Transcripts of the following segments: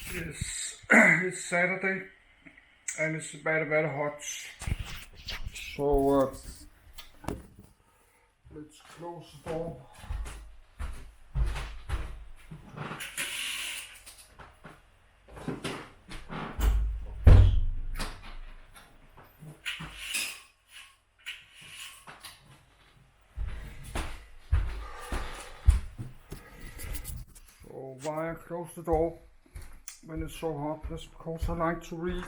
It's Saturday and it's very hot. So let's close the door. So why I close the door when it's so hot? That's because I like to read.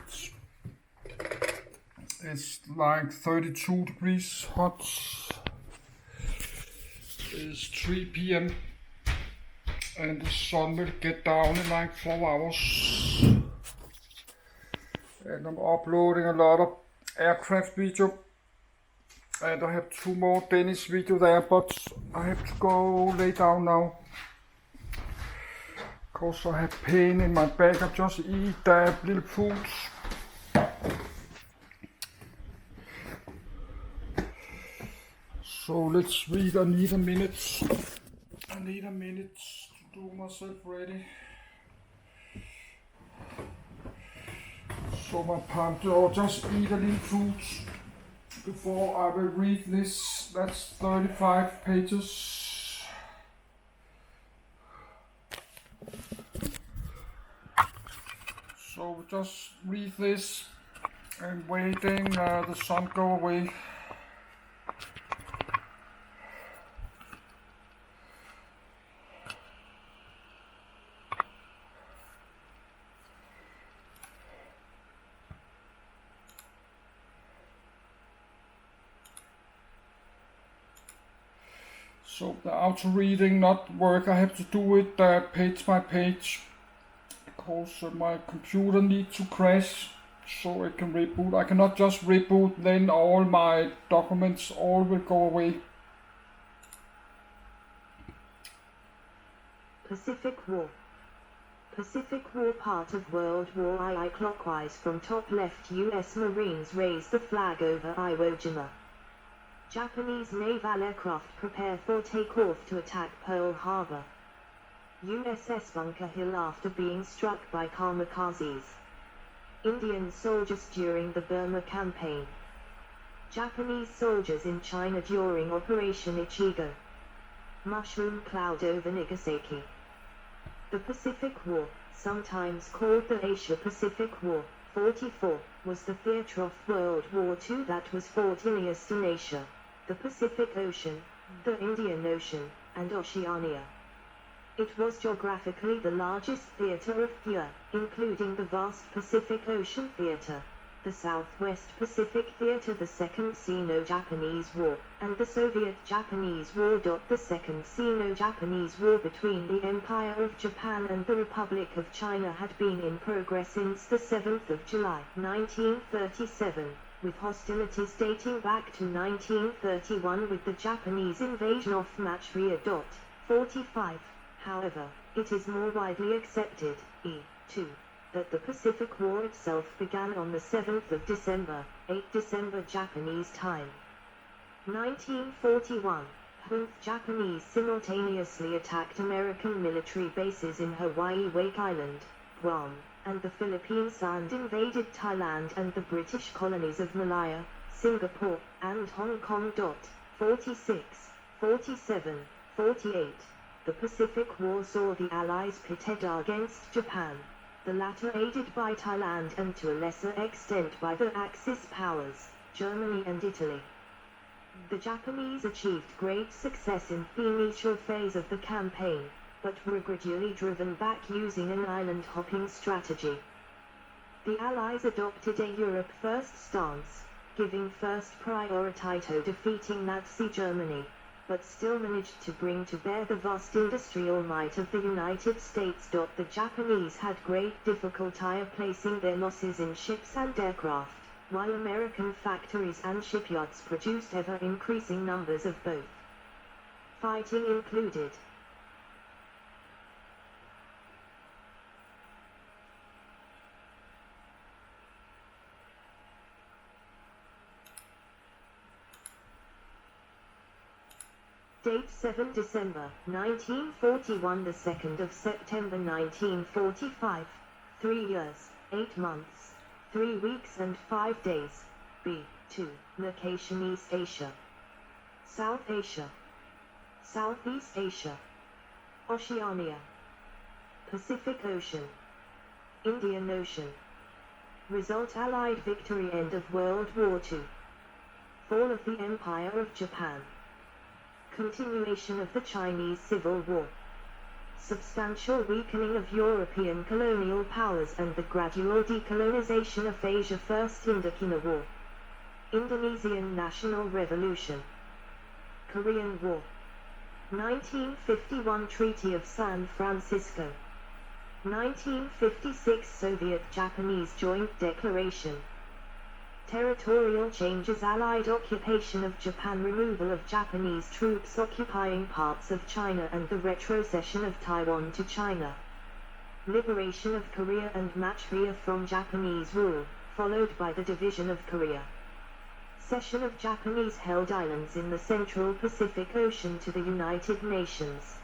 It's like 32 degrees hot. It's 3 p.m. and the sun will get down in like 4 hours. And I'm uploading a lot of aircraft video. And I have 2 more Danish video there, but I have to go lay down now. Because I have pain in my back. I just eat that little food. So let's read. I need a minute. I need a minute to do myself ready. So my partner, I'll just eat a little food before I will read this. That's 35 pages. So just read this and waiting the sun go away. So the auto reading not work. I have to do it page by page because my computer needs to crash so it can reboot. I cannot just reboot, then all my documents all will go away. Pacific War. Pacific War, part of World War II. Clockwise from top left, U.S. Marines raise the flag over Iwo Jima. Japanese naval aircraft prepare for takeoff to attack Pearl Harbor. USS Bunker Hill after being struck by kamikazes. Indian soldiers during the Burma campaign. Japanese soldiers in China during Operation Ichigo. Mushroom cloud over Nagasaki. The Pacific War, sometimes called the Asia-Pacific War, 44, was the theatre of World War II that was fought in Eastern Asia, the Pacific Ocean, the Indian Ocean, and Oceania. It was geographically the largest theatre of war, including the vast Pacific Ocean Theatre, the Southwest Pacific Theatre, the Second Sino-Japanese War, and the Soviet-Japanese War. The Second Sino-Japanese War between the Empire of Japan and the Republic of China had been in progress since the 7th of July, 1937, with hostilities dating back to 1931 with the Japanese invasion of Manchuria. 45. However, it is more widely accepted, e.g., that the Pacific War itself began on the 7th of December, 8 December Japanese time. 1941, Japanese simultaneously attacked American military bases in Hawaii, Wake Island, Guam, and the Philippines, and invaded Thailand and the British colonies of Malaya, Singapore, and Hong Kong. 46, 47, 48. The Pacific War saw the Allies pitted against Japan, the latter aided by Thailand and to a lesser extent by the Axis powers, Germany and Italy. The Japanese achieved great success in the initial phase of the campaign, but were gradually driven back using an island-hopping strategy. The Allies adopted a Europe-first stance, giving first priority to defeating Nazi Germany, but still managed to bring to bear the vast industrial might of the United States. The Japanese had great difficulty placing their losses in ships and aircraft, while American factories and shipyards produced ever-increasing numbers of both. Fighting included Date 7 December 1941, the 2nd of September 1945, 3 years, 8 months, 3 weeks and 5 days. B. 2. Location East Asia, South Asia, Southeast Asia, Oceania, Pacific Ocean, Indian Ocean. Result: Allied victory, end of World War II. Fall of the Empire of Japan. Continuation of the Chinese Civil War. Substantial weakening of European colonial powers and the gradual decolonization of Asia. First Indochina War. Indonesian National Revolution. Korean War. 1951 Treaty of San Francisco. 1956 Soviet-Japanese Joint Declaration. Territorial changes: Allied occupation of Japan, removal of Japanese troops occupying parts of China and the retrocession of Taiwan to China. Liberation of Korea and Manchuria from Japanese rule, followed by the division of Korea. Cession of Japanese-held islands in the Central Pacific Ocean to the United Nations.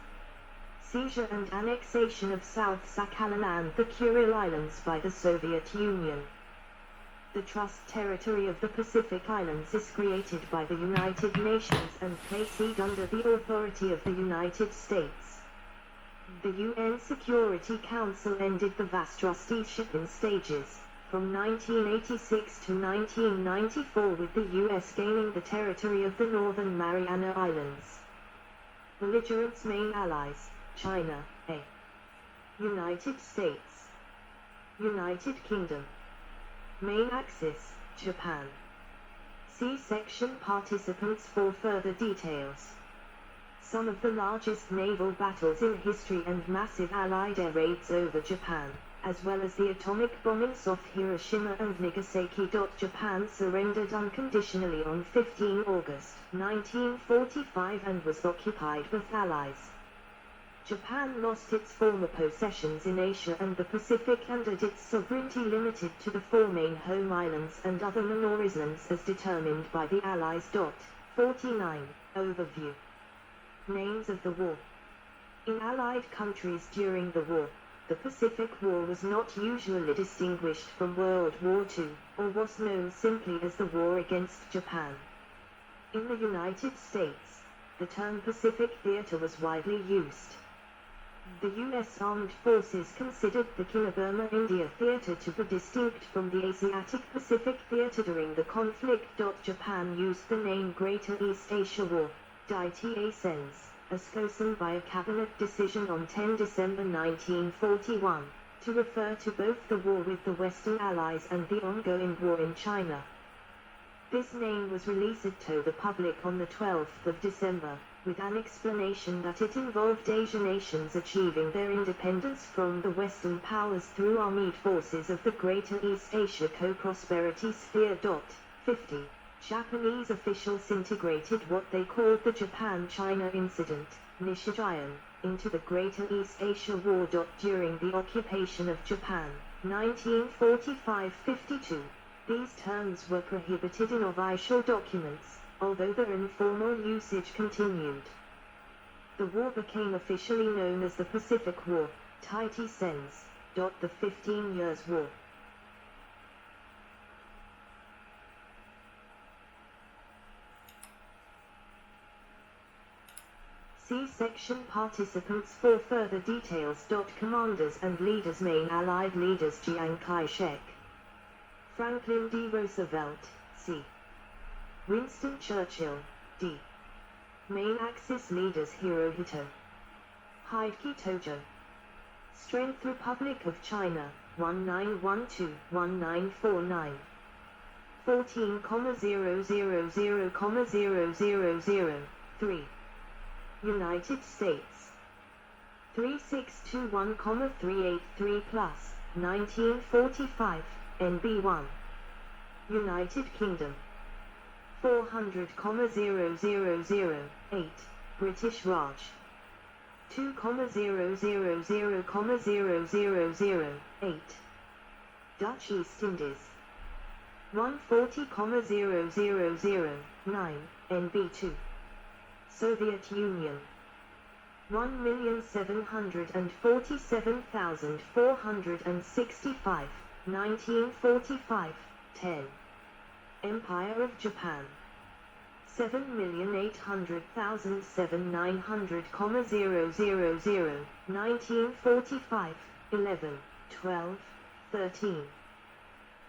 Seizure and annexation of South Sakhalin and the Kuril Islands by the Soviet Union. The Trust Territory of the Pacific Islands is created by the United Nations and placed under the authority of the United States. The UN Security Council ended the vast trusteeship in stages, from 1986 to 1994, with the US gaining the territory of the Northern Mariana Islands. Belligerents' main allies: China, A. United States, United Kingdom. Main axis: Japan. See section participants for further details. Some of the largest naval battles in history and massive Allied air raids over Japan, as well as the atomic bombings of Hiroshima and Nagasaki. Japan surrendered unconditionally on 15 August 1945 and was occupied with Allies. Japan lost its former possessions in Asia and the Pacific and had its sovereignty limited to the 4 main home islands and other minor islands as determined by the Allies. 49. Overview. Names of the war. In Allied countries during the war, the Pacific War was not usually distinguished from World War II, or was known simply as the War against Japan. In the United States, the term Pacific Theater was widely used. The U.S. Armed Forces considered the China-Burma India Theater to be distinct from the Asiatic Pacific Theater during the conflict. Japan used the name Greater East Asia War, DITA Sens, as chosen by a cabinet decision on 10 December 1941, to refer to both the war with the Western Allies and the ongoing war in China. This name was released to the public on the 12th of December, with an explanation that it involved Asian nations achieving their independence from the Western powers through armed forces of the Greater East Asia Co-Prosperity Sphere. 50. Japanese officials integrated what they called the Japan-China Incident, Nishijian, into the Greater East Asia War. During the occupation of Japan, 1945-52, these terms were prohibited in official documents, although their informal usage continued. The war became officially known as the Pacific War, DITA Sens. The 15 Years' War. See section participants for further details. Commanders and leaders. Main Allied leaders: Chiang Kai-shek, Franklin D. Roosevelt, C. Winston Churchill, D. Main Axis leaders: Hirohito, Heike Tojo. Strength: Republic of China, 1912-1949. 14,000,000,3. United States, 3621,383 plus, 1945, NB1. United Kingdom, 400,000,008, British Raj, 2,000,000,008, Dutch East Indies, 140,000,9, NB2. Soviet Union, 1,747,465, 1945, 10. Empire of Japan. 7,800,000 1945, 11, 12, 13.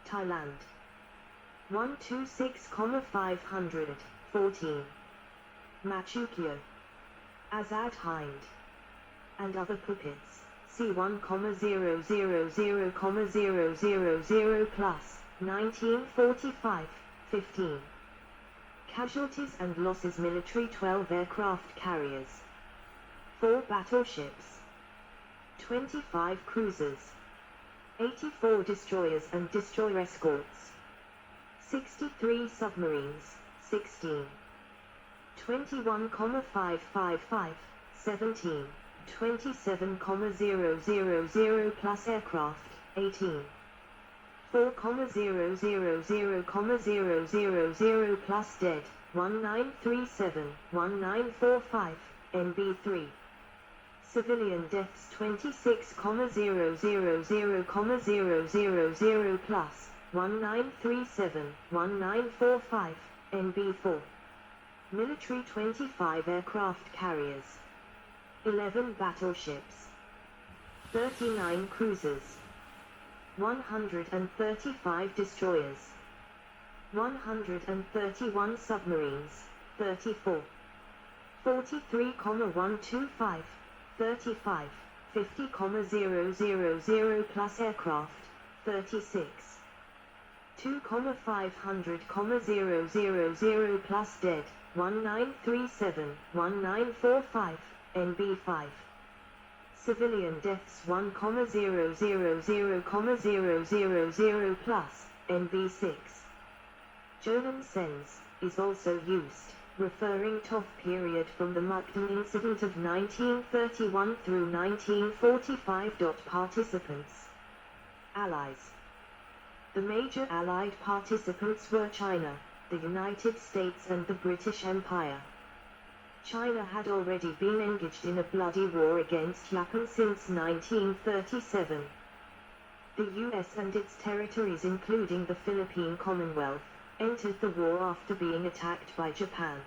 Thailand. 126,500, 14. Machukyo. Azad Hind. And other puppets. C 1,000,000 plus, 1945, 15. Casualties and losses military 12 aircraft carriers, 4 battleships, 25 cruisers, 84 destroyers and destroyer escorts, 63 submarines, 16. 21,555, 17. 27,000 plus aircraft, 18. 4,000,000 plus dead, 1937, 1945, NB3. Civilian deaths 26,000,000 plus, 1937, 1945, NB4. Military 25 aircraft carriers, 11 battleships, 39 cruisers, 135 destroyers, 131 submarines, 34. 43,125, 35, 50,000 plus aircraft, 36. 2,500,000 plus dead, 1937, 1945, NB5. Civilian deaths 1,000,000 plus, NB6. Jonan Sens is also used, referring to period from the Mukden incident of 1931 through 1945. Participants. Allies. The major Allied participants were China, the United States and the British Empire. China had already been engaged in a bloody war against Japan since 1937. The US and its territories including the Philippine Commonwealth, entered the war after being attacked by Japan.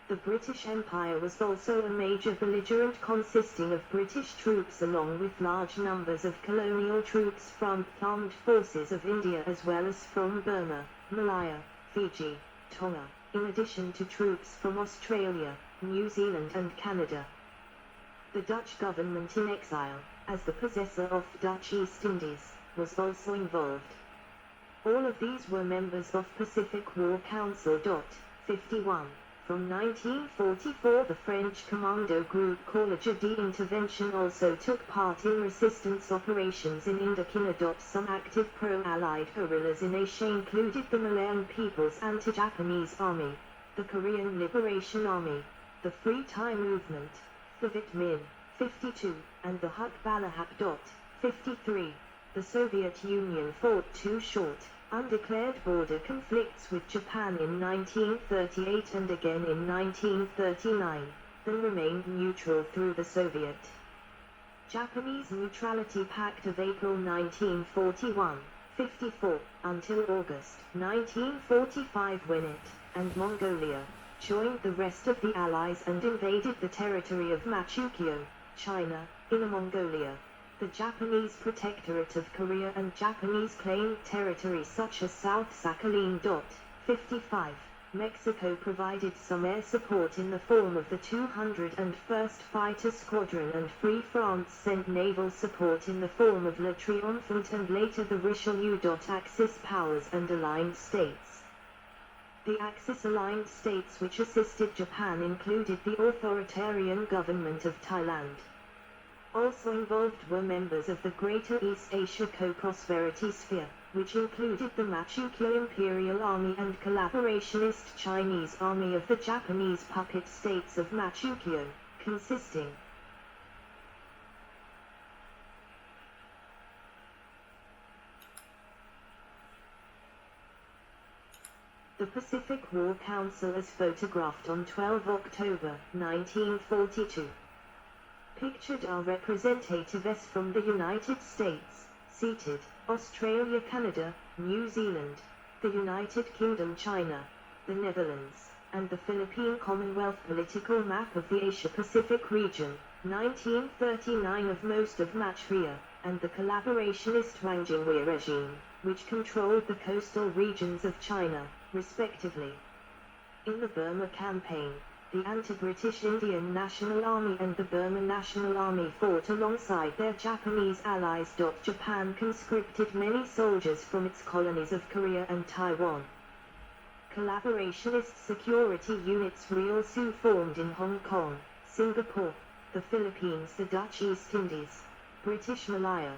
The British Empire was also a major belligerent consisting of British troops along with large numbers of colonial troops from the armed forces of India as well as from Burma, Malaya, Fiji, Tonga, in addition to troops from Australia, New Zealand and Canada. The Dutch government in exile, as the possessor of Dutch East Indies, was also involved. All of these were members of Pacific War Council. 51. From 1944 the French commando group Corps d'Intervention also took part in resistance operations in Indochina. Some active pro-Allied guerrillas in Asia included the Malayan People's Anti-Japanese Army, the Korean Liberation Army, the Free Thai Movement, the Viet Minh, 52, and the Huk Balahap. 53. The Soviet Union fought two short, undeclared border conflicts with Japan in 1938 and again in 1939, then remained neutral through the Soviet-Japanese Neutrality Pact of April 1941, 54, until August 1945 when it, and Mongolia, joined the rest of the Allies and invaded the territory of Manchukuo, China, Inner Mongolia, the Japanese Protectorate of Korea and Japanese claimed territories such as South Sakhalin. 55. Mexico provided some air support in the form of the 201st Fighter Squadron and Free France sent naval support in the form of Le Triomphant and later the Richelieu. Axis powers and aligned states. The Axis-aligned states which assisted Japan included the authoritarian government of Thailand. Also involved were members of the Greater East Asia Co-Prosperity Sphere, which included the Manchukuo Imperial Army and collaborationist Chinese Army of the Japanese puppet states of Manchukuo, consisting the Pacific War Council as photographed on 12 October 1942. Pictured are representatives from the United States, seated, Australia, Canada, New Zealand, the United Kingdom, China, the Netherlands, and the Philippine Commonwealth. Political map of the Asia-Pacific region, 1939. Of most of Manchuria, and the collaborationist Wang Jingwei regime, which controlled the coastal regions of China, respectively. In the Burma Campaign, the anti-British Indian National Army and the Burma National Army fought alongside their Japanese allies. Japan conscripted many soldiers from its colonies of Korea and Taiwan. Collaborationist security units also formed in Hong Kong, Singapore, the Philippines, the Dutch East Indies, British Malaya,